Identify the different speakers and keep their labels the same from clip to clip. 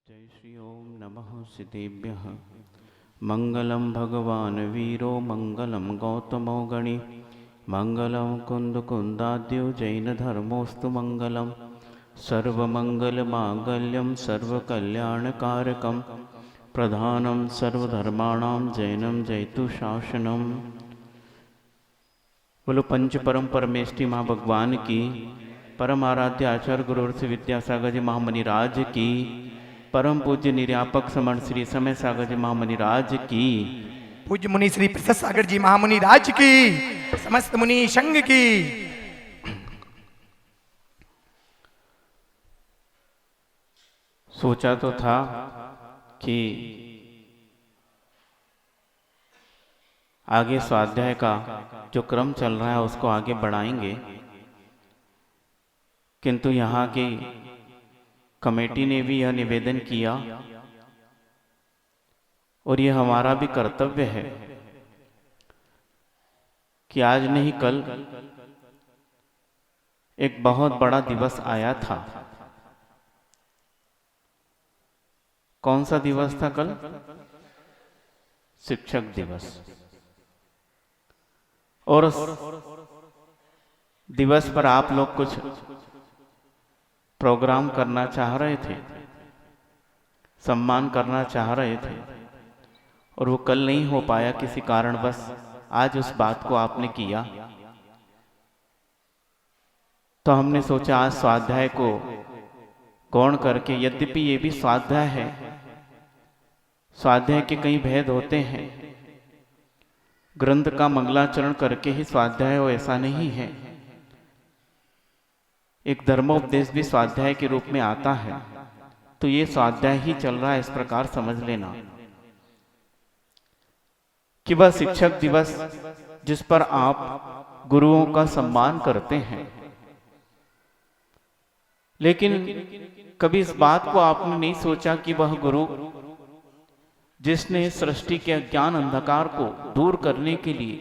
Speaker 1: जय श्री ओम नमः सिद्धेभ्यः। मंगलम भगवान वीरो मंगलम गौतमो गणि मंगलम कुंद कुंदाद्यो जैन धर्मोस्तु मंगलम सर्वमंगल मांगल्यम सर्वकल्याणकारकम प्रधानम सर्वधर्माणां जैनम जयतु शासनम। बोलो पंच परम परमेष्टि माँ भगवान की, परम आराध्य आचार्य गुरु विद्यासागर जी महामुनि राज की, परम पूज्य निर्यापक समण श्री समय सागर जी महामुनि राज की,
Speaker 2: पूज्य मुनि श्री प्रसाद सागर जी महामुनि राज की, समस्त मुनि संघ की।
Speaker 1: सोचा तो था कि आगे स्वाध्याय का जो क्रम चल रहा है उसको आगे बढ़ाएंगे, किंतु यहाँ की कमेटी ने भी यह निवेदन किया और यह हमारा भी कर्तव्य है कि आज नहीं कल एक बहुत बड़ा दिवस आया था। कौन सा दिवस था कल? शिक्षक दिवस। और उस दिवस पर आप लोग कुछ प्रोग्राम करना चाह रहे थे, सम्मान करना चाह रहे थे, और वो कल नहीं हो पाया किसी कारणवश। आज उस बात को आपने किया तो हमने सोचा आज स्वाध्याय को गौण करके, यद्यपि ये भी स्वाध्याय है, स्वाध्याय के कई भेद होते हैं, ग्रंथ का मंगलाचरण करके ही स्वाध्याय हो ऐसा नहीं है। एक धर्मोपदेश भी स्वाध्याय के रूप में आता है, तो ये स्वाध्याय ही चल रहा है, इस प्रकार समझ लेना कि वह शिक्षक दिवस जिस पर आप गुरुओं का सम्मान करते हैं, लेकिन कभी इस बात को आपने नहीं सोचा कि वह गुरु जिसने सृष्टि के अज्ञान अंधकार को दूर करने के लिए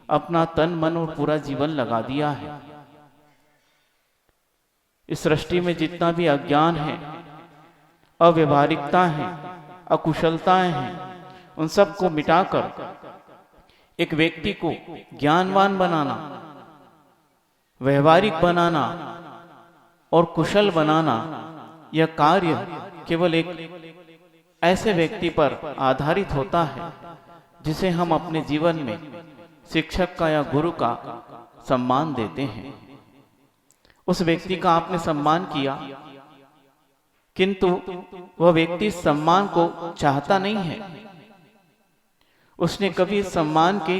Speaker 1: अपना तन मन और पूरा जीवन लगा दिया है। इस सृष्टि में जितना भी अज्ञान है, अव्यवहारिकता है, अकुशलताएं हैं, उन सब को मिटाकर एक व्यक्ति को ज्ञानवान बनाना, व्यवहारिक बनाना और कुशल बनाना, यह कार्य केवल एक ऐसे व्यक्ति पर आधारित होता है जिसे हम अपने जीवन में शिक्षक का या गुरु का सम्मान देते हैं। उस व्यक्ति का आपने सम्मान किया, किंतु वह व्यक्ति सम्मान को चाहता नहीं है। उसने कभी सम्मान की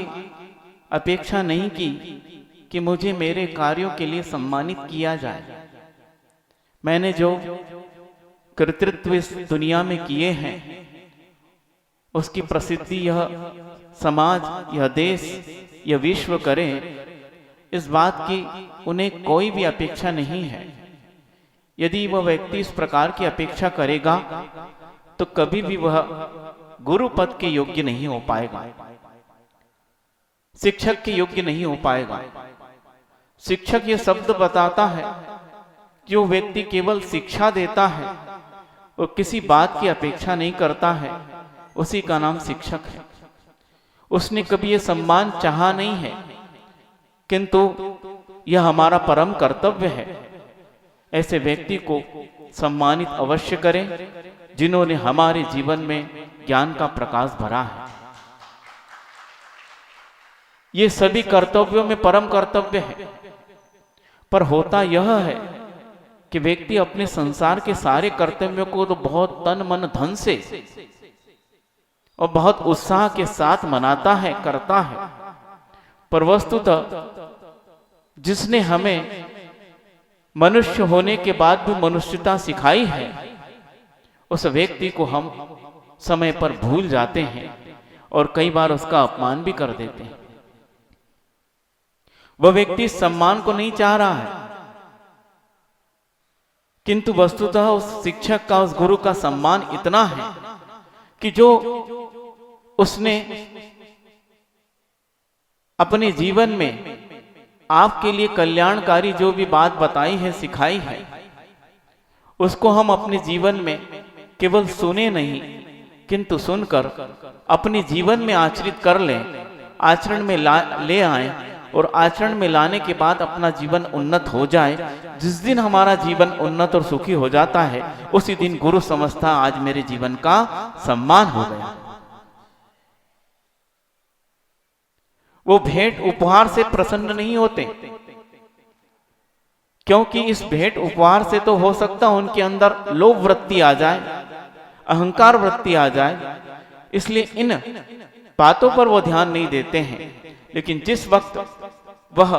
Speaker 1: अपेक्षा नहीं की कि मुझे मेरे कार्यों के लिए सम्मानित किया जाए। मैंने जो कृतित्व इस दुनिया में किए हैं, उसकी प्रसिद्धि यह समाज, यह देश, यह विश्व करे, इस बात की उन्हें कोई भी अपेक्षा नहीं है। यदि वह व्यक्ति इस प्रकार की अपेक्षा करेगा तो कभी भी वह गुरु पद के योग्य नहीं हो पाएगा, शिक्षक के योग्य नहीं हो पाएगा। शिक्षक यह शब्द बताता है कि वो व्यक्ति केवल शिक्षा देता है और किसी बात की अपेक्षा नहीं करता है, उसी का नाम शिक्षक है। उसने कभी यह सम्मान चाहा नहीं है, किंतु यह हमारा परम कर्तव्य है ऐसे व्यक्ति को सम्मानित अवश्य करें जिन्होंने हमारे जीवन में ज्ञान का प्रकाश भरा है। ये सभी कर्तव्यों में परम कर्तव्य है, पर होता यह है कि व्यक्ति अपने संसार के सारे कर्तव्यों को तो बहुत तन मन धन से और बहुत उत्साह के साथ मनाता है, करता है, पर वस्तुतः जिसने हमें मनुष्य होने के बाद भी मनुष्यता सिखाई है, उस व्यक्ति को हम समय पर भूल जाते हैं और कई बार उसका अपमान भी कर देते हैं। वह व्यक्ति सम्मान को नहीं चाह रहा है, किंतु वस्तुतः उस शिक्षक का, उस गुरु का सम्मान इतना है कि जो उसने अपने जीवन में आपके लिए कल्याणकारी जो भी बात बताई है, सिखाई है, उसको हम अपने जीवन में केवल सुने नहीं किंतु सुनकर अपने जीवन में आचरित कर लें, आचरण में ले आए और आचरण में लाने के बाद अपना जीवन उन्नत हो जाए। जिस दिन हमारा जीवन उन्नत और सुखी हो जाता है उसी दिन गुरु समझता आज मेरे जीवन का सम्मान हो गया। वो भेंट उपहार से प्रसन्न नहीं होते, क्योंकि इस भेंट उपहार से तो हो सकता उनके अंदर लोभ वृत्ति आ जाए, अहंकार वृत्ति आ जाए, इसलिए इन बातों पर वो ध्यान नहीं देते हैं। लेकिन जिस वक्त वह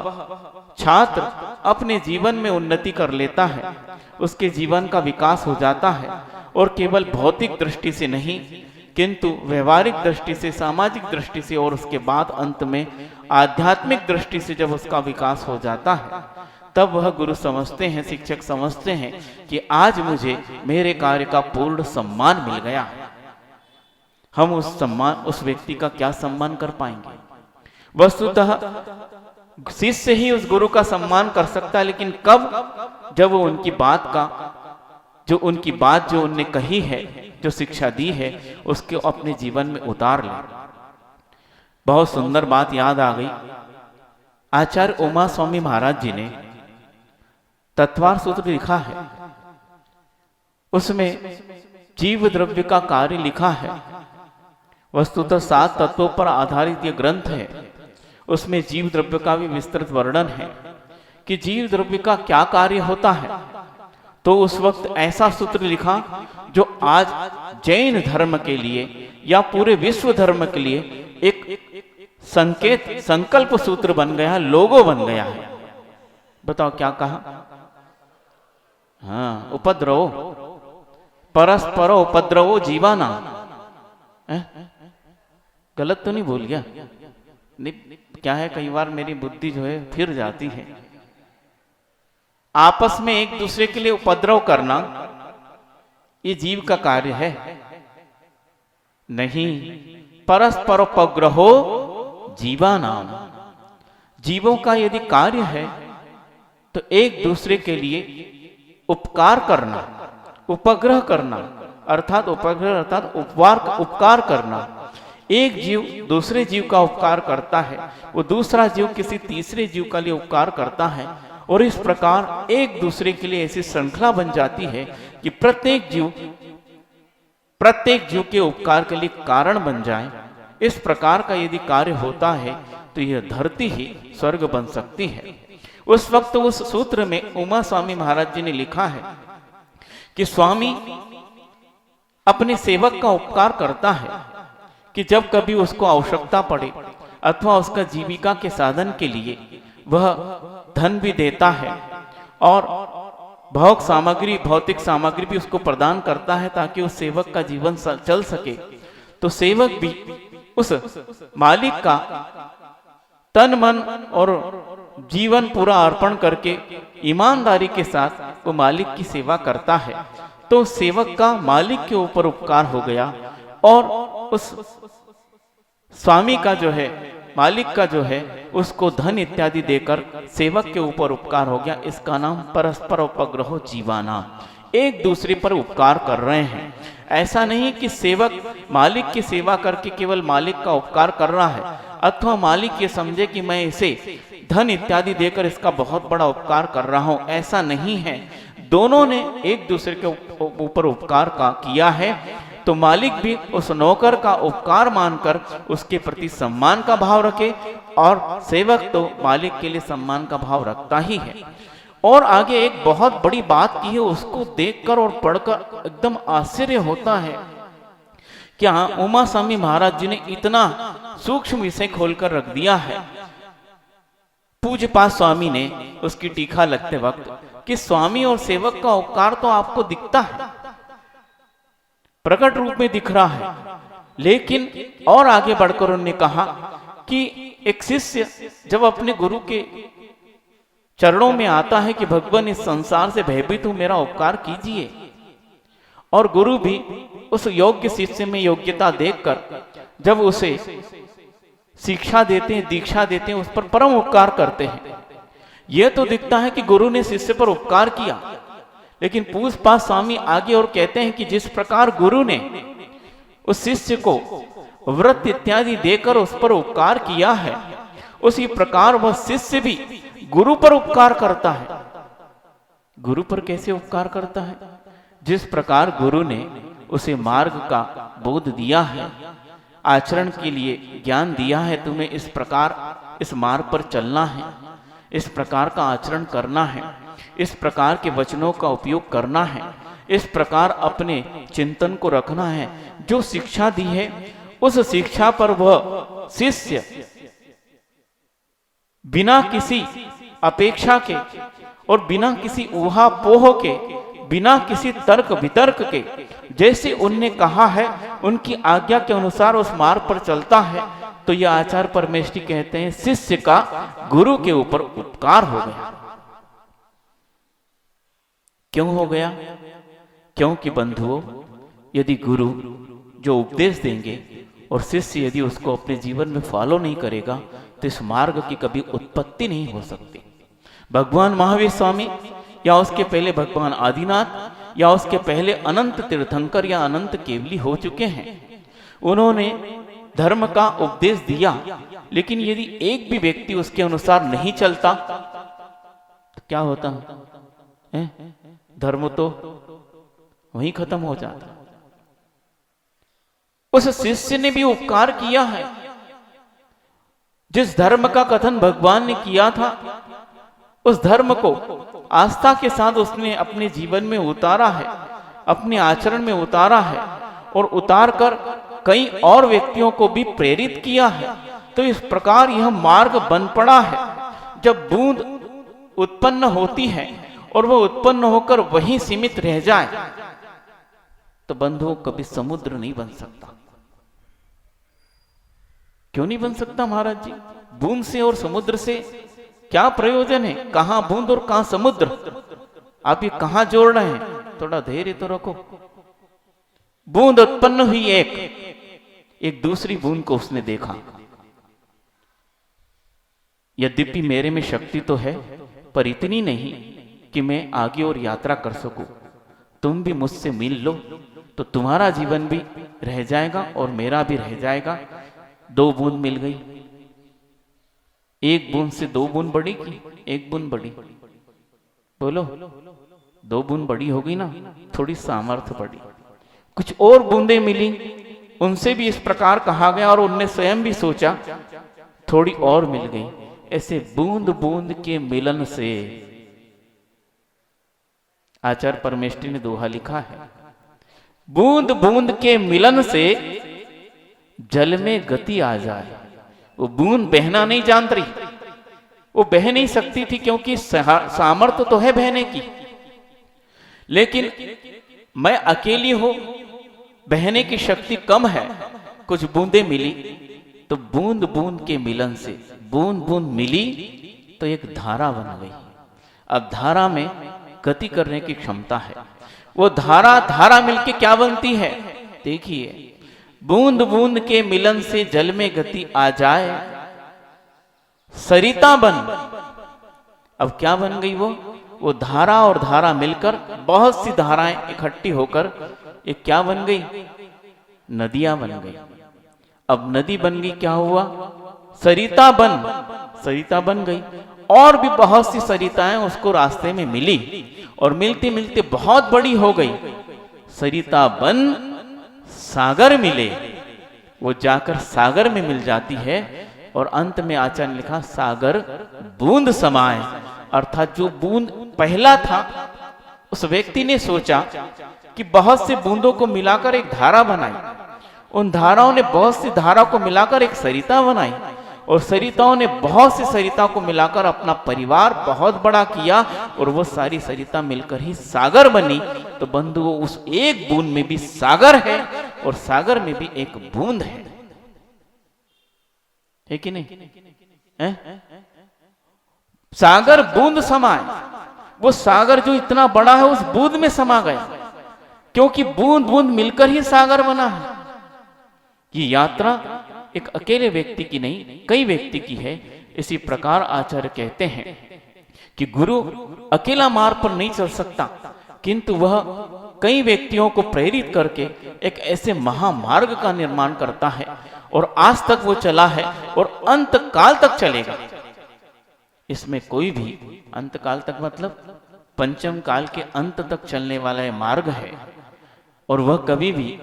Speaker 1: छात्र अपने जीवन में उन्नति कर लेता है, उसके जीवन का विकास हो जाता है और केवल भौतिक दृष्टि से नहीं किंतु व्यवहारिक दृष्टि से, सामाजिक दृष्टि से और उसके बाद अंत में आध्यात्मिक दृष्टि से जब उसका विकास हो जाता है तब वह गुरु समझते हैं, शिक्षक समझते हैं कि आज मुझे मेरे कार्य का पूर्ण सम्मान मिल गया। हम उस व्यक्ति का क्या सम्मान कर पाएंगे? वस्तुतः शिष्य ही उस गुरु का सम्मान कर सकता है, लेकिन कब? जब वो उनकी बात जो उनने कही है, जो शिक्षा दी है, उसको अपने जीवन में उतार ले। बहुत सुंदर बात याद आ गई। आचार्य उमा स्वामी महाराज जी ने तत्वार सूत्र लिखा है, उसमें जीव द्रव्य का कार्य लिखा है। वस्तुतः 7 तत्वों पर आधारित यह ग्रंथ है। उसमें जीव द्रव्य का भी विस्तृत वर्णन है कि जीव द्रव्य का क्या कार्य होता है। तो उस वक्त ऐसा सूत्र लिखा जो आज जैन धर्म के लिए या पूरे विश्व धर्म के लिए एक संकल्प सूत्र बन गया, लोगो बन गया है। बताओ क्या कहा? हाँ, उपद्रवो परस्पर उपद्रवो जीवाना। गलत तो नहीं बोल गया? क्या है, कई बार मेरी बुद्धि जो है फिर जाती है। आपस में एक दूसरे के लिए उपद्रव करना ये जीव का कार्य है नहीं। परस्पर उपग्रहो जीवानाम, जीवों का यदि कार्य है तो एक दूसरे के लिए उपकार करना, उपग्रह करना अर्थात उपकार करना। एक जीव दूसरे जीव का उपकार करता है, वो दूसरा जीव किसी तीसरे जीव का लिए उपकार करता है, और इस प्रकार एक दूसरे के लिए ऐसी श्रृंखला बन जाती है कि प्रत्येक जीव के उपकार के लिए कारण बन जाए। इस प्रकार का यदि कार्य होता है तो यह धरती ही स्वर्ग बन सकती है। उस वक्त उस सूत्र में उमा स्वामी महाराज जी ने लिखा है कि स्वामी अपने सेवक का उपकार करता है कि जब कभी उसको आवश्यकता पड़े अथवा उसका जीविका के साधन के लिए वह धन भी देता है और भौतिक सामग्री भी उसको प्रदान करता है ताकि उस सेवक का जीवन चल सके। तो सेवक भी उस मालिक का तन मन और जीवन पूरा अर्पण करके ईमानदारी के साथ वो मालिक की सेवा करता है। तो सेवक का मालिक के ऊपर उपकार हो गया और उस स्वामी का जो है, मालिक का जो है, उसको धन इत्यादि देकर सेवक के ऊपर उपकार हो गया। इसका नाम परस्पर उपग्रहो जीवाना, एक दूसरे पर उपकार कर रहे हैं। ऐसा नहीं कि सेवक मालिक की सेवा करके केवल मालिक का उपकार कर रहा है अथवा मालिक ये समझे कि मैं इसे धन इत्यादि देकर इसका बहुत बड़ा उपकार कर रहा हूं, ऐसा नहीं है। दोनों ने एक दूसरे के ऊपर उपकार का किया है। तो मालिक भी उस नौकर का उपकार मानकर उसके प्रति सम्मान का भाव रखे और सेवक तो मालिक के लिए सम्मान का भाव रखता ही है। और आगे एक बहुत बड़ी बात की है, उसको देखकर और पढ़कर एकदम आश्चर्य होता है कि हाँ, उमा स्वामी महाराज जी ने इतना सूक्ष्म विषय खोलकर रख दिया है। पूज्यपाद स्वामी ने उसकी टीका लगते वक्त कि स्वामी और सेवक का उपकार तो आपको दिखता है, प्रकट रूप में दिख रहा है, लेकिन और आगे बढ़कर उन्होंने कहा कि एक शिष्य जब अपने गुरु के चरणों में आता है कि भगवान इस संसार से भयभीत हूं, मेरा उपकार कीजिए, और गुरु भी उस योग्य शिष्य में योग्यता देखकर जब उसे शिक्षा देते हैं, दीक्षा देते हैं, उस पर परम उपकार करते हैं। यह तो दिखता है कि गुरु ने शिष्य पर उपकार किया, लेकिन पूजपाद स्वामी आगे और कहते हैं कि जिस प्रकार गुरु ने उस शिष्य को व्रत इत्यादि देकर उस पर उपकार किया है, उसी प्रकार वह शिष्य भी गुरु पर उपकार करता है। गुरु पर कैसे उपकार करता है? जिस प्रकार गुरु ने उसे मार्ग का बोध दिया है, आचरण के लिए ज्ञान दिया है, तुम्हें इस प्रकार इस मार्ग पर चलना है, इस प्रकार का आचरण करना है, इस प्रकार के वचनों का उपयोग करना है, इस प्रकार अपने चिंतन को रखना है। जो शिक्षा दी है उस शिक्षा पर वह शिष्य बिना किसी अपेक्षा के और बिना किसी ऊहापोह के, बिना किसी तर्क वितर्क के, जैसे उनने कहा है उनकी आज्ञा के अनुसार उस मार्ग पर चलता है, तो यह आचार्य परमेष्ठी कहते हैं शिष्य का गुरु के ऊपर उपकार हो गया। क्यों हो गया? क्योंकि बंधुओं, यदि गुरु जो उपदेश देंगे और शिष्य यदि उसको अपने जीवन में फॉलो नहीं करेगा तो इस मार्ग की कभी उत्पत्ति नहीं हो सकती। भगवान महावीर स्वामी या उसके पहले भगवान आदिनाथ या उसके पहले अनंत तीर्थंकर या अनंत केवली हो चुके हैं। उन्होंने धर्म का उपदेश दिया, लेकिन यदि एक भी व्यक्ति उसके अनुसार नहीं चलता तो क्या होता है? धर्म तो वहीं खत्म हो जाता। उस शिष्य ने भी उपकार किया है। जिस धर्म का कथन भगवान ने किया था उस धर्म को आस्था के साथ उसने अपने जीवन में उतारा है, अपने आचरण में उतारा है और उतार कर कई और व्यक्तियों को भी प्रेरित किया है। तो इस प्रकार यह मार्ग बन पड़ा है। जब बूंद उत्पन्न होती है और वह उत्पन्न होकर वहीं सीमित रह जाए तो बंधुओं कभी समुद्र नहीं बन सकता। क्यों नहीं बन सकता महाराज जी? बूंद से और समुद्र से क्या प्रयोजन है? कहां बूंद और कहां समुद्र? आप ये कहां जोड़ रहे हैं? थोड़ा धैर्य तो रखो। बूंद उत्पन्न हुई, एक दूसरी बूंद को उसने देखा। यद्यपि मेरे में शक्ति तो है पर इतनी नहीं कि मैं आगे और यात्रा कर सकूं। तुम भी मुझसे मिल लो तो तुम्हारा जीवन भी रह जाएगा और मेरा भी रह जाएगा। 2 बूंद मिल गई। एक बूंद से 2 बूंद बड़ी की एक बूंद बड़ी? बोलो, 2 बूंद बड़ी हो गई ना, थोड़ी सामर्थ्य बढ़ी। कुछ और बूंदें मिली, उनसे भी इस प्रकार कहा गया और उनने स्वयं भी सोचा, थोड़ी और मिल गई। ऐसे बूंद बूंद के मिलन से आचार्य परमेष्ठी ने दोहा लिखा है, बूंद बूंद के मिलन से जल में गति आ जाए। वो बूंद बहना नहीं जान रही, वो बह नहीं सकती थी क्योंकि सामर्थ्य तो है बहने की, लेकिन मैं अकेली हूं, बहने की शक्ति कम है। कुछ बूंदें मिली तो बूंद बूंद के मिलन से बूंद बूंद मिली तो एक धारा बन गई। अब धारा में गति करने की क्षमता है। वो धारा मिलके क्या बनती है? देखिए, बूंद बूंद के मिलन से जल में गति आ जाए, सरिता बन। अब क्या बन गई? वो धारा और धारा मिलकर बहुत सी धाराएं इकट्ठी होकर एक क्या बन गई? नदियां बन गई। अब नदी बन गई, क्या हुआ? सरिता बन गई। और भी बहुत सी सरिताएं उसको रास्ते में मिली और मिलते मिलते बहुत बड़ी हो गई। सरिता बन सागर मिले, वो जाकर सागर में मिल जाती है और अंत में आचार्य ने लिखा सागर बूंद समाए। अर्थात जो बूंद पहला था उस व्यक्ति ने सोचा कि बहुत से बूंदों को मिलाकर एक धारा बनाई, उन धाराओं ने बहुत सी धारा को मिलाकर एक सरिता बनाई और सरिताओं ने बहुत सी सरिता को मिलाकर अपना परिवार बहुत बड़ा किया और वो सारी सरिता मिलकर ही सागर बनी। तो बंधुओं, उस एक बूंद में भी सागर है और सागर में भी एक बूंद है कि नहीं? सागर बूंद समाए, वो सागर जो इतना बड़ा है उस बूंद में समा गया, क्योंकि बूंद बूंद मिलकर ही सागर बना है। ये यात्रा एक अकेले व्यक्ति की नहीं, कई व्यक्ति की है। इसी प्रकार आचार्य कहते हैं कि गुरु अकेला मार्ग पर नहीं चल सकता, किंतु वह कई व्यक्तियों को प्रेरित करके एक ऐसे महामार्ग का निर्माण करता है और आज तक वो चला है और अंत काल तक चलेगा। इसमें कोई भी अंत काल तक मतलब पंचम काल के अंत तक चलने वाला यह मार्ग है और वह कभी भी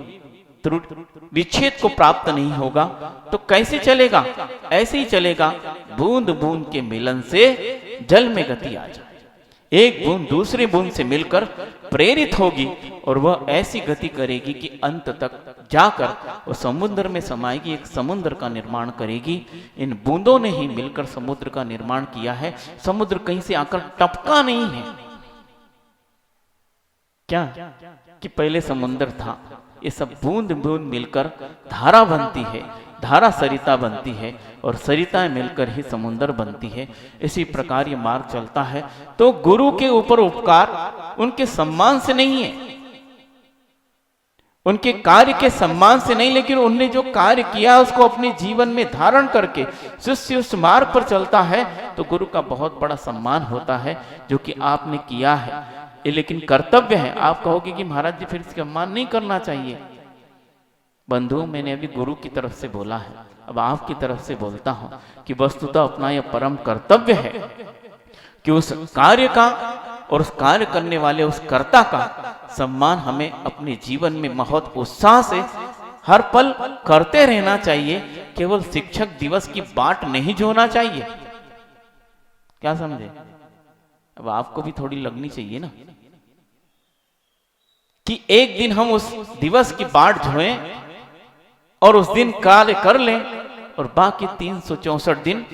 Speaker 1: विच्छेद को प्राप्त नहीं होगा। तो कैसे चलेगा? ऐसे ही चलेगा, बूंद बूंद के मिलन से जल में गति आ जाए। एक बूंद दूसरी बूंद से मिलकर प्रेरित होगी और वह ऐसी गति करेगी कि अंत तक जाकर वो समुद्र में समाएगी, एक समुद्र का निर्माण करेगी। इन बूंदों ने ही मिलकर समुद्र का निर्माण किया है। समुद्र कहीं से आकर टपका नहीं है। क्या कि पहले समुद्र था, ये सब बूंद बूंद मिलकर धारा बनती है, धारा सरिता बनती है और सरिताएं मिलकर ही समुद्र बनती है। इसी प्रकार ये मार्ग चलता है। तो गुरु के ऊपर उपकार उनके सम्मान से नहीं है, उनके कार्य के सम्मान से नहीं, लेकिन उनने जो कार्य किया उसको अपने जीवन में धारण करके शिष्य उस मार्ग पर चलता है तो गुरु का बहुत बड़ा सम्मान होता है जो कि आपने किया है। ये लेकिन कर्तव्य है। आप कहोगे कि महाराज जी फिर इसका सम्मान नहीं करना चाहिए। बंधु, मैंने अभी गुरु की तरफ से बोला है, अब आपकी तरफ से बोलता हूं कि वस्तुतः अपना यह परम कर्तव्य है कि उस कार्य का और उस कार्य करने वाले उस कर्ता का सम्मान हमें अपने जीवन में बहुत उत्साह से हर पल करते रहना चाहिए। केवल शिक्षक दिवस की बाट नहीं जोना चाहिए। क्या समझे? अब आपको भी थोड़ी लगनी चाहिए ना कि एक दिन हम उस दिवस की बाट जोएं और उस दिन कार्य कर लें और बाकी 364 दिन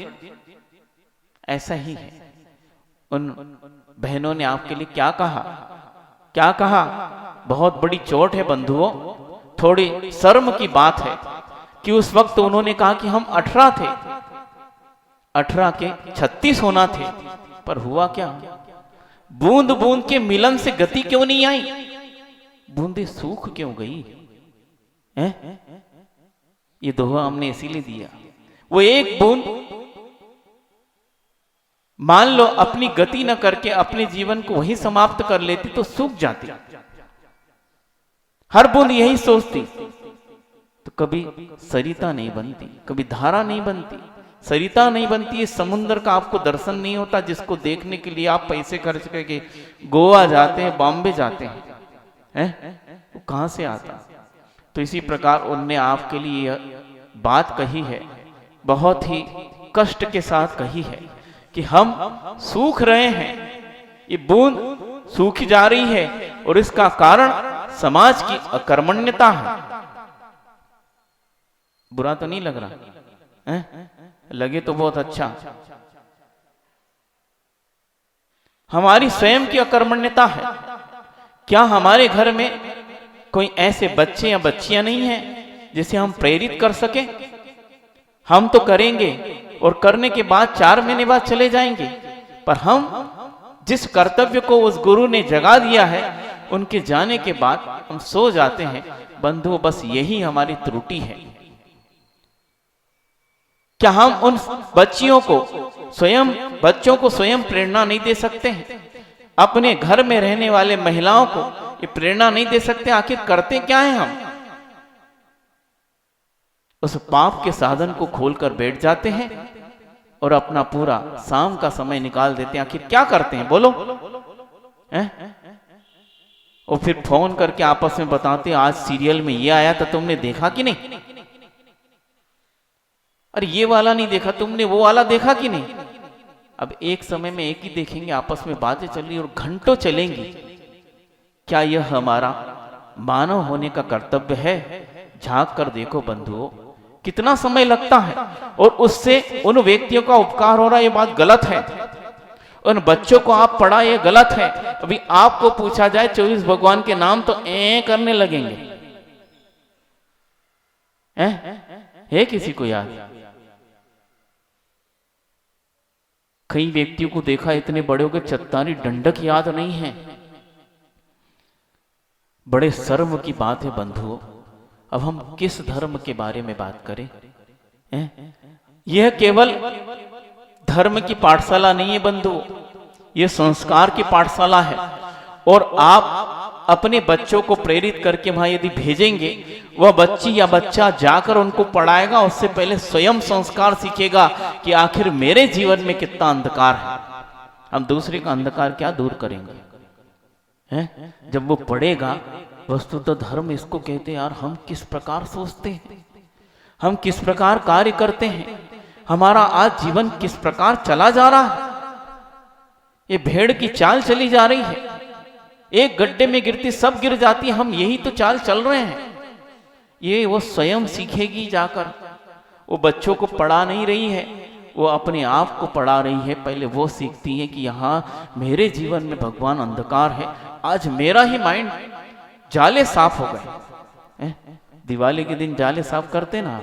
Speaker 1: ऐसा ही है। उन बहनों ने आपके लिए क्या कहा, क्या कहा? बहुत बड़ी चोट है बंधुओं, थोड़ी शर्म की बात है कि उस वक्त उन्होंने कहा कि हम 18 थे, 18 के 36 होना थे, पर हुआ क्या? बूंद बूंद के मिलन से गति क्यों नहीं आई? बूंदे सूख क्यों गई है? ये दोहा हमने इसीलिए दिया। वो एक बूंद मान लो अपनी गति न करके अपने जीवन को वही समाप्त कर लेती तो सूख जाती। हर बूंद यही सोचती तो कभी सरिता नहीं बनती, कभी धारा नहीं बनती, सरिता नहीं बनती। ये समुद्र का आपको दर्शन नहीं होता जिसको देखने के लिए आप पैसे खर्च करके गोवा जाते हैं, बॉम्बे जाते हैं, वो कहां से आता? तो इसी प्रकार उनने आपके लिए यह बात कही है, बहुत ही कष्ट के साथ कही है कि हम सूख रहे हैं, ये बूंद सूखी जा रही है और इसका कारण समाज की अकर्मण्यता है। बुरा तो नहीं लग रहा है? लगे तो बहुत अच्छा। हमारी स्वयं की अकर्मण्यता है। क्या हमारे घर में कोई ऐसे बच्चे या बच्चियां नहीं हैं जिसे हम प्रेरित कर सके? हम तो करेंगे और करने के बाद 4 महीने बाद चले जाएंगे, पर हम जिस कर्तव्य को उस गुरु ने जगा दिया है उनके जाने के बाद हम सो जाते हैं। बंधु, बस यही हमारी त्रुटि है। क्या हम उन बच्चियों को बच्चों को स्वयं प्रेरणा नहीं दे सकते हैं? अपने घर में रहने वाले महिलाओं को ये प्रेरणा नहीं दे सकते? आखिर करते क्या है हम? उस पाप के साधन को खोलकर बैठ जाते हैं और अपना पूरा शाम का समय निकाल देते हैं। आखिर क्या करते हैं बोलो? और फिर फोन करके आपस में बताते हैं आज सीरियल में ये आया था, तुमने देखा कि नहीं? अरे ये वाला नहीं देखा तुमने, वो वाला देखा कि नहीं? अब एक समय में एक ही देखेंगे, आपस में बातें चल रही और घंटों चलेंगी। क्या यह हमारा मानव होने का कर्तव्य है? झांक कर देखो बंधुओं, कितना समय लगता है और उससे उन व्यक्तियों का उपकार हो रहा है, ये बात गलत है। उन बच्चों को आप पढ़ा, ये गलत है। अभी आपको पूछा जाए 24 भगवान के नाम तो करने लगेंगे। है किसी को याद? कई व्यक्तियों को देखा इतने बड़े हो गए चत्तारी डंडक याद नहीं है। बड़े शर्म की बात है बंधुओं। अब हम किस धर्म के बारे में बात करें? यह केवल धर्म की पाठशाला नहीं है बंधुओं, यह संस्कार की पाठशाला है। और आप अपने बच्चों को प्रेरित करके वहां यदि भेजेंगे, वह बच्ची या बच्चा जाकर उनको पढ़ाएगा, उससे पहले स्वयं संस्कार सीखेगा कि आखिर मेरे जीवन में कितना अंधकार है, हम दूसरे का अंधकार क्या दूर करेंगे, हैं? जब वो पढ़ेगा, वस्तुतः धर्म इसको कहते हैं यार, हम किस प्रकार सोचते हैं, हम किस प्रकार कार्य करते हैं, हमारा आज जीवन किस प्रकार चला जा रहा है। ये भेड़ की चाल चली जा रही है, एक गड्ढे में गिरती सब गिर जाती है, हम यही तो चाल चल रहे हैं। ये वो स्वयं सीखेगी जाकर, वो बच्चों को पढ़ा नहीं रही है, वो अपने आप को पढ़ा रही है। पहले वो सीखती है कि यहाँ मेरे जीवन में भगवान अंधकार है, आज मेरा ही माइंड, जाले साफ हो गए। दिवाली के दिन जाले साफ करते ना,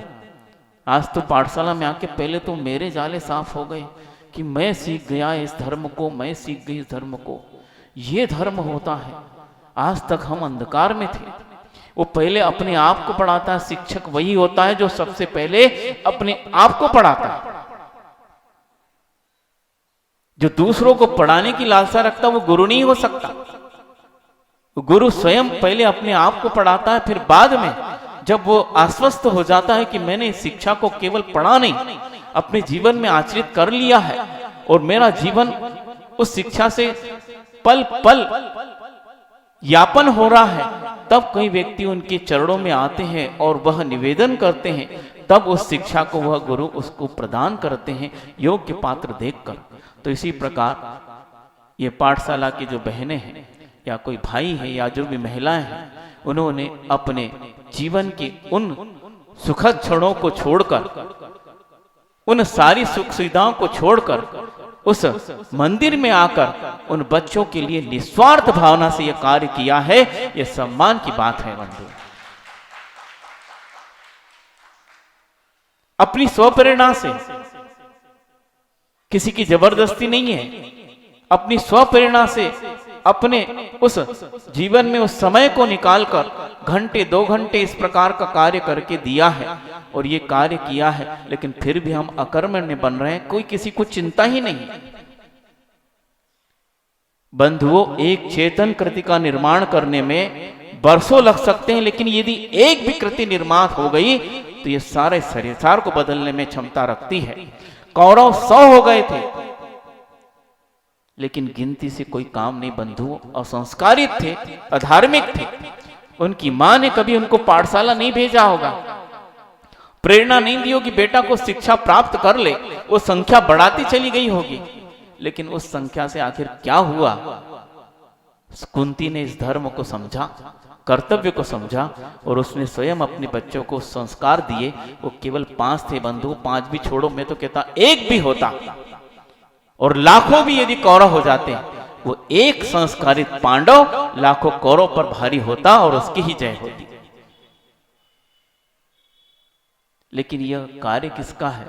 Speaker 1: आज तो पाठशाला में आके पहले तो मेरे जाले साफ हो गए कि मैं सीख गया इस धर्म को, मैं सीख गई इस धर्म को, ये धर्म होता है। आज तक हम अंधकार में थे। वो पहले अपने आप को पढ़ाता है, शिक्षक वही होता है जो सबसे पहले अपने आप को पढ़ाता है। जो दूसरों को पढ़ाने की लालसा रखता है वो गुरु नहीं हो सकता। गुरु स्वयं पहले अपने आप को पढ़ाता है, फिर बाद में जब वो आश्वस्त हो जाता है कि मैंने इस शिक्षा को केवल पढ़ा नहीं, अपने जीवन में आचरित कर लिया है और मेरा जीवन उस शिक्षा से पल पल यापन हो रहा है, तब कई व्यक्ति उनके चरणों में आते हैं और वह निवेदन करते हैं, तब उस शिक्षा को वह गुरु उसको प्रदान करते हैं योग्य पात्र देखकर। तो इसी प्रकार ये पाठशाला की जो बहनें हैं या कोई भाई है या जो भी महिलाएं हैं, उन्होंने अपने जीवन के उन सुखद क्षणों को छोड़कर, उन सारी सुख सुविधाओं को छोड़कर उस मंदिर में आकर उन बच्चों के लिए निस्वार्थ भावना से यह कार्य किया है। यह सम्मान की बात है बंधु। अपनी स्वप्रेरणा से, किसी की जबरदस्ती नहीं है, अपनी स्वप्रेरणा से अपने उस जीवन में उस समय को निकालकर घंटे 2 घंटे इस प्रकार का कार्य करके दिया है और ये कार्य किया है, लेकिन फिर भी हम अकर्मण्य बन रहे हैं, कोई किसी को चिंता ही नहीं। बंधुओं, एक चेतन कृति का निर्माण करने में वर्षों लग सकते हैं, लेकिन यदि एक भी कृति निर्माण हो गई तो ये सारे संसार को बदलने में क्षमता रखती है। कौरव 100 हो गए थे, लेकिन गिनती से कोई काम नहीं बंधुओं, असंस्कारित थे, अधार्मिक थे। उनकी मां ने कभी उनको पाठशाला नहीं भेजा होगा, प्रेरणा नहीं दी होगी बेटा को शिक्षा प्राप्त कर ले, वो संख्या बढ़ाती चली गई होगी, लेकिन उस संख्या से आखिर क्या हुआ। कुंती ने इस धर्म को समझा, कर्तव्य को समझा और उसने स्वयं अपने बच्चों को संस्कार दिए। वो केवल 5 थे बंधु, 5 भी छोड़ो, मैं तो कहता 1 भी होता और लाखों भी यदि कौरव हो जाते, वो एक संस्कारित पांडव लाखों कौरव पर भारी होता और उसकी ही जय होती। लेकिन यह कार्य किसका है?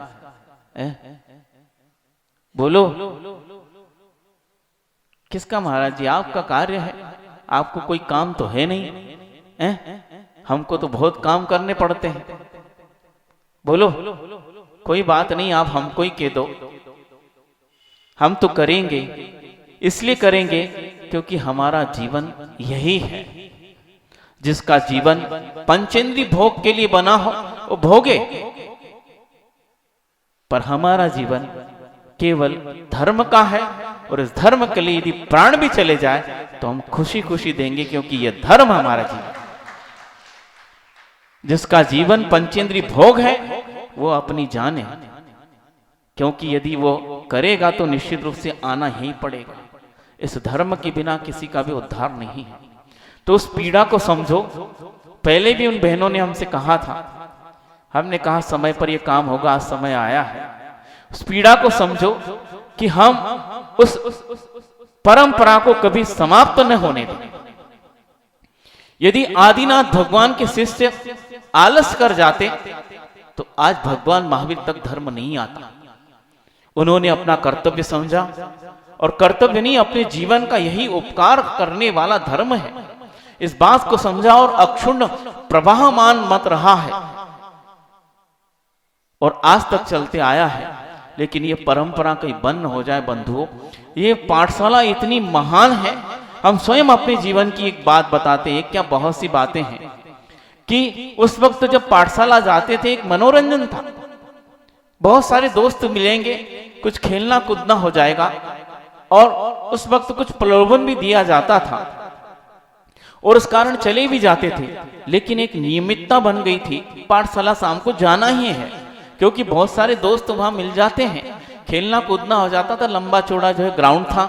Speaker 1: बोलो किसका? महाराज जी आपका कार्य है, आपको कोई काम तो है नहीं, हमको तो बहुत काम करने पड़ते हैं। बोलो कोई बात नहीं, आप हमको ही कह दो, हम तो करेंगे। इसलिए करेंगे क्योंकि हमारा जीवन यही है। जिसका जीवन पंचेंद्रिय भोग के लिए बना हो वो भोगे, पर हमारा जीवन केवल धर्म का है और इस धर्म के लिए यदि प्राण भी चले जाए तो हम खुशी खुशी देंगे, क्योंकि यह धर्म हमारा जीवन। जिसका जीवन पंचेंद्रिय भोग है वो अपनी जान है, क्योंकि यदि वो करेगा तो निश्चित रूप से आना ही पड़ेगा। इस धर्म के बिना किसी का भी उद्धार नहीं है। तो उस पीड़ा को समझो। पहले भी उन बहनों ने हमसे कहा था, हमने कहा समय पर यह काम होगा, आज समय आया है। उस पीड़ा को समझो कि हम उस परंपरा को कभी समाप्त न होने दें। यदि आदिनाथ भगवान के शिष्य आलस कर जाते तो आज भगवान महावीर तक धर्म नहीं आता। उन्होंने अपना कर्तव्य समझा, और कर्तव्य नहीं, अपने जीवन का यही उपकार करने वाला धर्म है, इस बात को समझा और अक्षुण्ण प्रवाहमान मत रहा है और आज तक चलते आया है। लेकिन ये परंपरा कहीं बंद हो जाए बंधुओं। ये पाठशाला इतनी महान है हम स्वयं अपने जीवन की एक बात बताते हैं, क्या बहुत सी बातें हैं कि उस वक्त जब पाठशाला जाते थे एक मनोरंजन था, बहुत सारे दोस्त मिलेंगे, कुछ खेलना कूदना हो जाएगा और उस वक्त कुछ प्रलोभन भी दिया जाता था और उस कारण चले भी जाते थे। लेकिन एक नियमितता बन गई थी, पाठशाला शाम को जाना ही है, क्योंकि बहुत सारे दोस्त वहां मिल जाते हैं, खेलना कूदना हो जाता था, लंबा चौड़ा जो है ग्राउंड था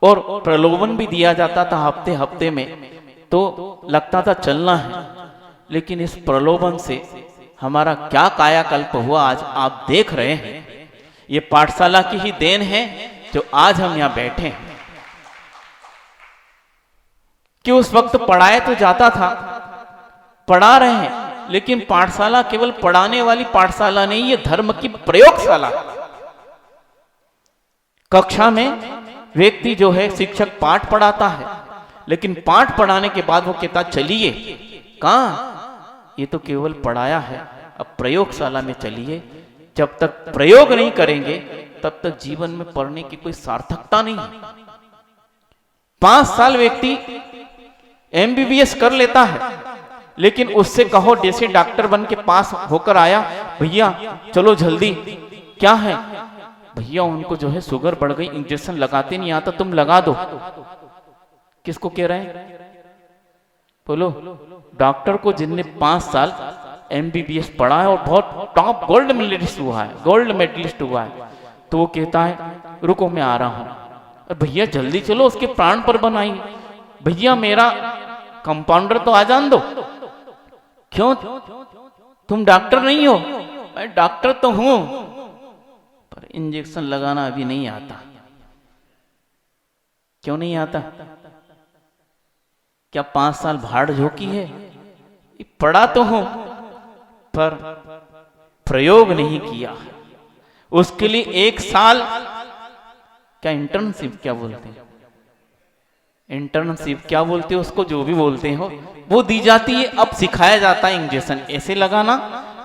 Speaker 1: और प्रलोभन भी दिया जाता था हफ्ते हफ्ते में, तो लगता था चलना है। लेकिन इस प्रलोभन से हमारा क्या कायाकल्प हुआ आज आप देख रहे हैं। ये पाठशाला की ही देन है जो आज हम यहां बैठे हैं। कि उस वक्त पढ़ाया तो जाता था, पढ़ा रहे हैं, लेकिन पाठशाला केवल पढ़ाने वाली पाठशाला नहीं, ये धर्म की प्रयोगशाला। कक्षा में व्यक्ति जो है शिक्षक पाठ पढ़ाता है, लेकिन पाठ पढ़ाने के बाद वो कहता चलिए, कहां, ये तो केवल पढ़ाया है, अब प्रयोगशाला में चलिए। जब तक प्रयोग नहीं करेंगे तब तक जीवन में पढ़ने की कोई सार्थकता नहीं है। 5 साल व्यक्ति MBBS कर लेता है, लेकिन उससे कहो जैसे डॉक्टर बन के पास होकर आया, भैया चलो जल्दी, क्या है भैया, उनको जो है शुगर बढ़ गई, इंजेक्शन लगाते नहीं आता, तुम लगा दो। किसको कह रहे हैं, बोलो, डॉक्टर को जिनने 5 साल MBBS पढ़ा है और बहुत टॉप गोल्ड मेडलिस्ट हुआ है, तो वो कहता है रुको मैं आ रहा हूं, भैया जल्दी चलो, उसके प्राण पर बनाइए, भैया मेरा कंपाउंडर तो आ जान दो। क्यों, तुम डॉक्टर नहीं हो? मैं डॉक्टर तो हूं, पर इंजेक्शन लगाना अभी नहीं आता। क्यों नहीं आता? क्या 5 साल भाड़ झोंकी है? पढ़ा तो हूं पर प्रयोग नहीं किया। उसके लिए 1 साल, क्या इंटर्नशिप क्या बोलते हैं, इंटर्नशिप क्या बोलते हो उसको, जो भी बोलते हो, वो दी जाती है। अब सिखाया जाता है इंजेक्शन ऐसे लगाना,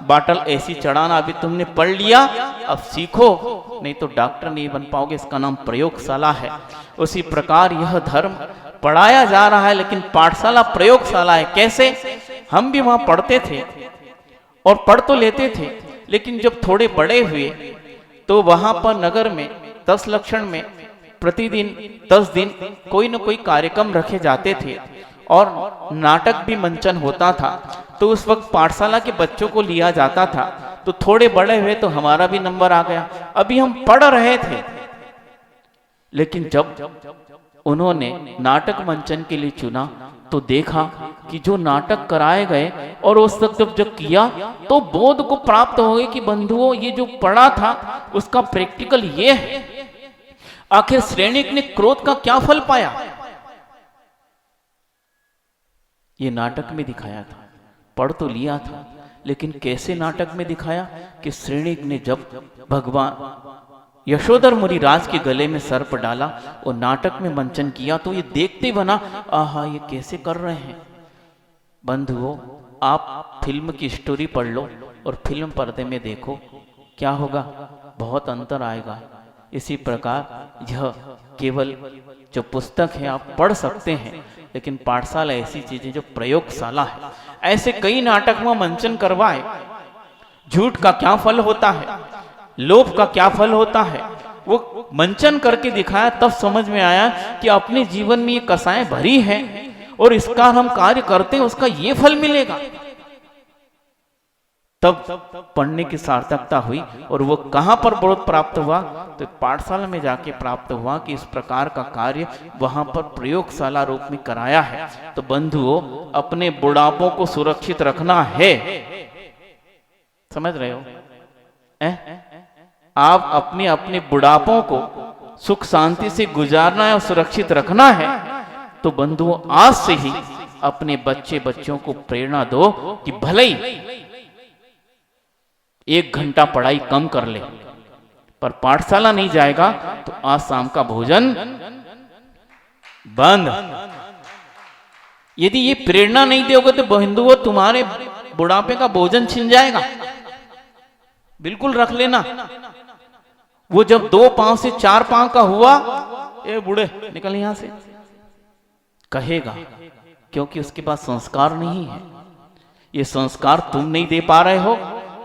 Speaker 1: बाटल ऐसी चढ़ाना, अभी तुमने पढ़ लिया, अब सीखो, नहीं तो डॉक्टर नहीं बन पाओगे। इसका नाम प्रयोगशाला है। उसी प्रकार यह धर्म पढ़ाया जा रहा है, लेकिन पाठशाला प्रयोगशाला है। कैसे? हम भी वहां पढ़ते थे और पढ़ तो लेते थे, लेकिन जब थोड़े बड़े हुए तो वहां पर नगर में 10 लक्षण में प्रतिदिन 10 दिन कोई न कोई कार्यक्रम रखे जाते थे और नाटक भी मंचन होता था। तो उस वक्त पाठशाला के बच्चों को लिया जाता था। तो थोड़े बड़े हुए तो हमारा भी नंबर आ गया। अभी हम पढ़ रहे थे, लेकिन जब उन्होंने नाटक मंचन के लिए चुना तो देखा कि जो नाटक कराए गए और उस वक्त जब किया तो बोध को प्राप्त हो गए कि बंधुओं, ये जो पढ़ा था उसका प्रैक्टिकल ये है। आखिर श्रेणिक ने क्रोध का क्या फल पाया? ये नाटक में दिखाया था। पढ़ तो लिया था, लेकिन कैसे नाटक में दिखाया कि श्रेणिक ने जब भगवान यशोधर मुनि राज के गले में सर्प डाला और नाटक में मंचन किया, तो ये देखते बना, आहा ये कैसे कर रहे हैं। बंधुओं, आप फिल्म की स्टोरी पढ़ लो और फिल्म पर्दे में देखो, क्या होगा, बहुत अंतर आएगा। इसी प्रकार यह केवल जो पुस्तक है आप पढ़ सकते हैं, लेकिन पाठशाला ऐसी चीजें जो प्रयोगशाला है। ऐसे कई नाटक में मंचन करवाए। झूठ का क्या फल होता है, लोभ का क्या फल होता है, वो मंचन करके दिखाया। तब समझ में आया कि अपने जीवन में ये कसाएं भरी है और इसका हम कार्य करते हैं, उसका ये फल मिलेगा। तब पढ़ने की सार्थकता हुई। और वो कहां पर बोध प्राप्त हुआ? तो पाठशाला में जाके प्राप्त हुआ कि इस प्रकार का कार्य वहां पर प्रयोगशाला रूप में कराया है। तो बंधुओं, अपने बुढ़ापों को सुरक्षित रखना है। समझ रहे हो? आप अपने अपने बुढ़ापों को सुख शांति से गुजारना है और सुरक्षित रखना है। तो बंधुओं, आज से ही अपने बच्चों को प्रेरणा दो कि भले ही 1 घंटा पढ़ाई कम कर ले, पर पाठशाला नहीं जाएगा तो आज शाम का भोजन बंद। यदि ये प्रेरणा नहीं दोगे तो बंधुओं, तुम्हारे बुढ़ापे का भोजन छिन जाएगा। बिल्कुल रख लेना। वो जब 2 पांव से 4 पांव का हुआ, ए बूढ़े निकल यहां से, कहेगा, क्योंकि उसके पास संस्कार नहीं है। ये संस्कार तुम नहीं दे पा रहे हो,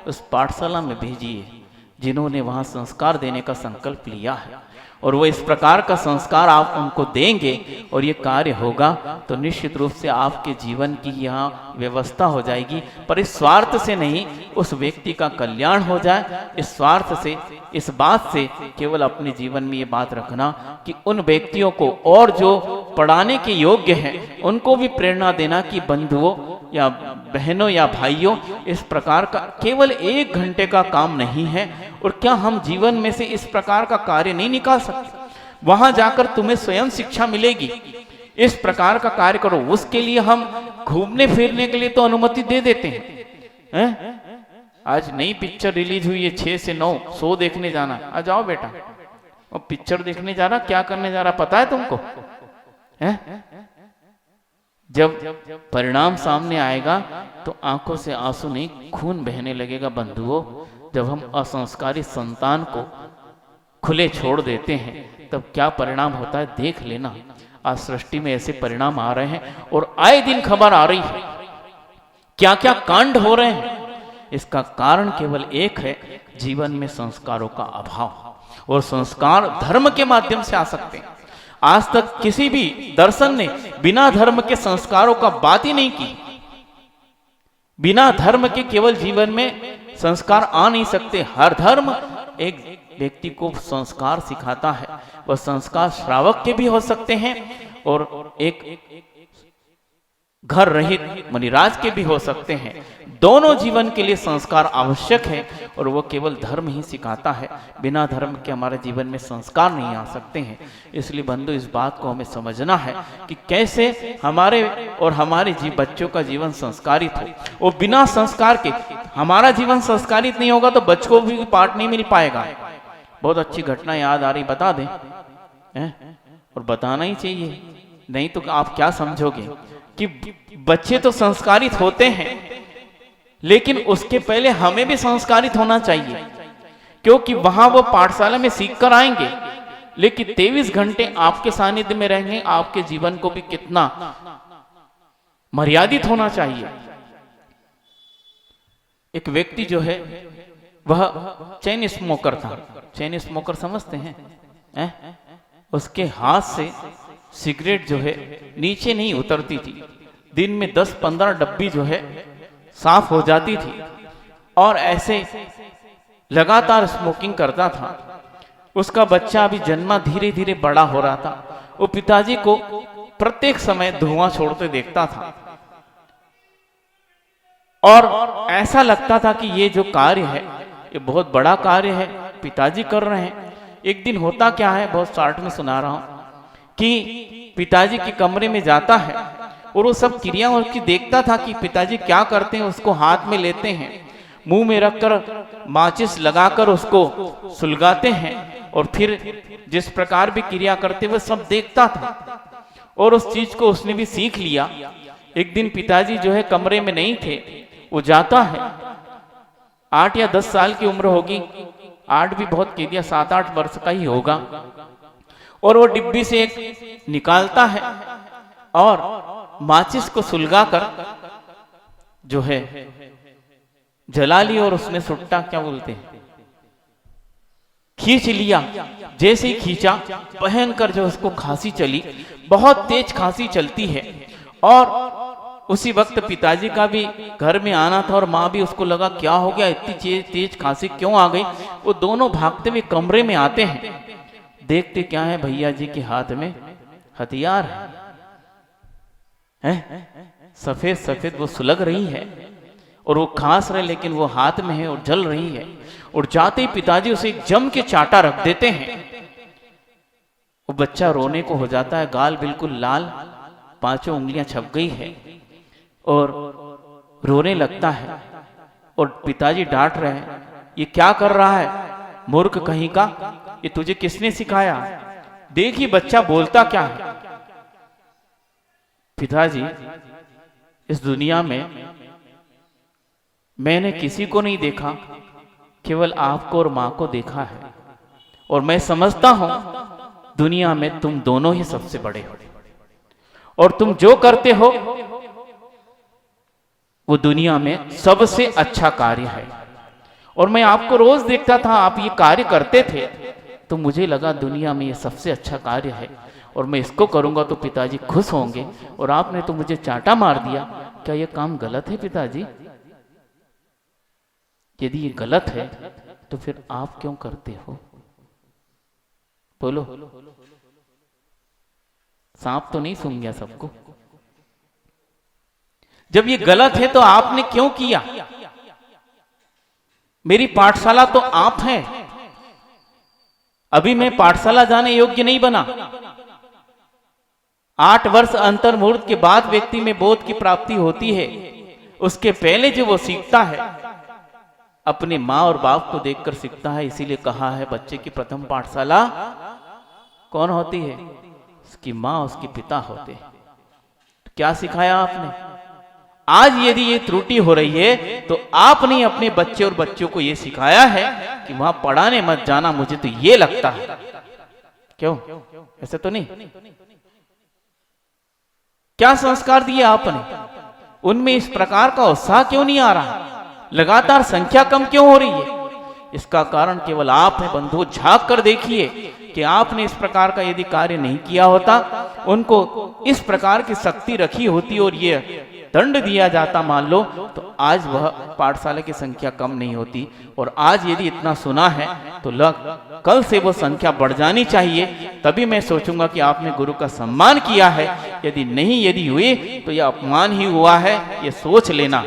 Speaker 1: उस पाठशाला में भेजिए जिन्होंने वहां संस्कार देने का संकल्प लिया है, और वो इस प्रकार का संस्कार आप उनको देंगे और ये कार्य होगा तो निश्चित रूप से आपके जीवन की यहाँ व्यवस्था हो जाएगी। पर इस स्वार्थ से नहीं, उस व्यक्ति का कल्याण हो जाए, इस स्वार्थ से, इस बात से केवल अपने जीवन में ये बात रखना कि उन व्यक्तियों को और जो पढ़ाने के योग्य हैं उनको भी प्रेरणा देना कि बंधुओं या बहनों या भाइयों, इस प्रकार का केवल 1 घंटे का काम नहीं है, और क्या हम जीवन में से इस प्रकार का कार्य नहीं निकाल सकते? वहां जाकर तुम्हें स्वयं शिक्षा मिलेगी, इस प्रकार का कार्य करो। उसके लिए हम घूमने फिरने के लिए तो अनुमति दे देते हैं। आज नई पिक्चर रिलीज हुई है 6 से 9 शो देखने जाना, आ जाओ बेटा। और पिक्चर देखने जा रहा, क्या करने जा रहा पता है तुमको? जब परिणाम सामने आएगा तो आंखों से आंसू नहीं, खून बहने लगेगा बंधुओं। जब हम असंस्कारी संतान को खुले छोड़ देते हैं तब क्या परिणाम होता है देख लेना। आज सृष्टि में ऐसे परिणाम आ रहे हैं और आए दिन खबर आ रही है, क्या क्या कांड हो रहे हैं। इसका कारण केवल एक है, जीवन में संस्कारों का अभाव। और संस्कार धर्म के माध्यम से आ सकते हैं। आज तक किसी भी दर्शन ने बिना धर्म के संस्कारों का बात ही नहीं की। बिना धर्म के केवल जीवन में संस्कार आ नहीं सकते। हर धर्म एक व्यक्ति को संस्कार सिखाता है। वह संस्कार श्रावक के भी हो सकते हैं और एक घर रहित मुनिराज के भी हो सकते हैं। दोनों जीवन के लिए संस्कार आवश्यक है और वो केवल धर्म ही सिखाता है। बिना धर्म के हमारे जीवन में संस्कार नहीं आ सकते हैं। इसलिए बंधु, इस बात को हमें समझना है कि कैसे हमारे और हमारे बच्चों का जीवन संस्कारित हो। और बिना संस्कार के हमारा जीवन संस्कारित नहीं होगा तो बच्चों को भी पाठ नहीं मिल पाएगा। बहुत अच्छी घटना याद आ रही, बता दें? और बताना ही चाहिए, नहीं तो आप क्या समझोगे कि बच्चे तो संस्कारित होते हैं, लेकिन उसके पहले हमें भी संस्कारित होना चाहिए, क्योंकि वहां वो पाठशाला में सीख कर आएंगे, लेकिन 23 घंटे आपके सानिध्य में रहेंगे। आपके जीवन को भी कितना मर्यादित होना चाहिए। एक व्यक्ति जो है वह चेन स्मोकर था। चेन स्मोकर समझते हैं? उसके हाथ से सिगरेट जो है नीचे नहीं उतरती थी। दिन में 10-15 डब्बी जो है साफ हो जाती थी और ऐसे लगातार स्मोकिंग करता था। उसका बच्चा अभी जन्मा धीरे धीरे बड़ा हो रहा था। वो पिताजी को प्रत्येक समय धुआं छोड़ते देखता था और ऐसा लगता था कि ये जो कार्य है ये बहुत बड़ा कार्य है, पिताजी कर रहे हैं। एक दिन होता क्या है, बहुत शॉर्ट में सुना रहा हूं, कि पिताजी के कमरे में जाता है और वो सब क्रिया उसकी देखता था कि पिताजी क्या करते हैं। उसको हाथ में लेते हैं, मुंह में रखकर माचिस लगाकर उसको सुलगाते हैं और फिर जिस प्रकार भी क्रिया करते हुए सब देखता था और उस चीज को उसने भी सीख लिया। एक दिन पिताजी जो है कमरे में नहीं थे, वो जाता है, 8 या 10 साल की उम्र होगी, 8 भी बहुत कह दिया, 7-8 वर्ष का ही होगा, और वो डिब्बी से एक निकालता है और माचिस को सुलगाकर जो है जला ली और उसने सुट्टा, क्या बोलते हैं, खींच लिया। जैसे ही खींचा, भयंकर जो उसको खांसी चली, बहुत तेज खांसी चलती है। और उसी वक्त पिताजी का भी घर में आना था और माँ भी, उसको लगा क्या हो गया, इतनी तेज खांसी क्यों आ गई। वो दोनों भागते हुए कमरे में आते हैं, देखते क्या है, भैया जी के हाथ में हथियार है, सफेद सफेद वो सुलग रही है और वो खांस रहे, लेकिन वो हाथ में है और जल रही है। और जाते ही पिताजी उसे एक जम के चाटा रख देते हैं। वो बच्चा रोने को हो जाता है, गाल बिल्कुल लाल, 5 उंगलियां छप गई है और रोने लगता है। और पिताजी डांट रहे हैं, ये क्या कर रहा है मूर्ख कहीं का, ये तुझे किसने सिखाया। देखिए बच्चा बोलता क्या है, पिताजी इस दुनिया में मैंने किसी को नहीं देखा, केवल आपको और मां को देखा है, और मैं समझता हूं दुनिया में तुम दोनों ही सबसे बड़े हो। और तुम जो करते हो वो दुनिया में सबसे अच्छा कार्य है। और मैं आपको रोज देखता था, आप ये कार्य करते थे, तो मुझे लगा दुनिया में ये सबसे अच्छा कार्य है और मैं इसको करूंगा तो पिताजी खुश होंगे। और आपने तो मुझे चांटा मार दिया। क्या ये काम गलत है पिताजी? यदि ये गलत है तो फिर आप क्यों करते हो? बोलो। सांप तो नहीं सूंघ गया सबको? जब ये गलत है तो आपने क्यों किया? मेरी पाठशाला तो आप हैं। अभी मैं पाठशाला जाने योग्य नहीं बना। 8 वर्ष अंतर्मुहूर्त के बाद व्यक्ति में बोध की प्राप्ति होती है। उसके पहले जो वो सीखता है अपने माँ और बाप को देखकर सीखता है। इसीलिए कहा है बच्चे की प्रथम पाठशाला कौन होती है? उसकी माँ, उसके पिता होते हैं। तो क्या सिखाया आपने? आज यदि ये त्रुटि हो रही है तो आपने अपने बच्चे और बच्चों को ये सिखाया है कि वहां पढ़ाने मत जाना, मुझे तो ये लगता है। क्यों? ऐसे तो नहीं। क्या संस्कार दिए आपने? उनमें इस प्रकार का उत्साह क्यों नहीं आ रहा? लगातार संख्या कम क्यों हो रही है? इसका कारण केवल आप हैं बंधु। झांक कर देखिए कि आपने इस प्रकार का यदि कार्य नहीं किया होता, उनको इस प्रकार की शक्ति रखी होती और ये दंड दिया जाता मान लो, तो आज वह पाठशाला की संख्या कम नहीं होती। और आज यदि इतना सुना है तो कल से वो संख्या बढ़ जानी चाहिए। तभी मैं सोचूंगा कि आपने गुरु का सम्मान किया है। यदि नहीं, यदि हुए तो यह अपमान ही हुआ है, ये सोच लेना।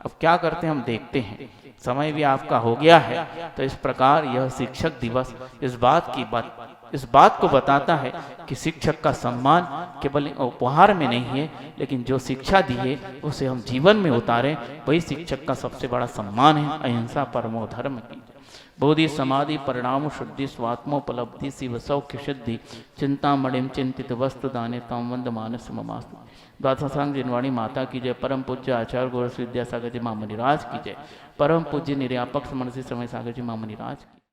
Speaker 1: अब क्या करते हैं हम देखते हैं। समय भी आपका हो गया है। तो इस प्रकार यह शिक्षक दिवस इस बात को बताता है कि शिक्षक का सम्मान केवल उपहार में नहीं है, लेकिन जो शिक्षा दी है उसे हम जीवन में उतारें, वही शिक्षक का सबसे बड़ा सम्मान है। अहिंसा परमो धर्म की। बोधि समाधि परिणाम शुद्धि स्वात्मोपलब्धि शिव सौख्य सिद्धि चिंता मणिम चिंतित वस्तु दाने तम वंद मानस ममास्तु। द्वादशांग जिनवाणी माता की जय। परम पूज्य आचार्य गुरु विद्यासागर जी महामुनि राज की जय। परम पूज्य निर्यापक समरसी समय सागर जी महामुनि राज की।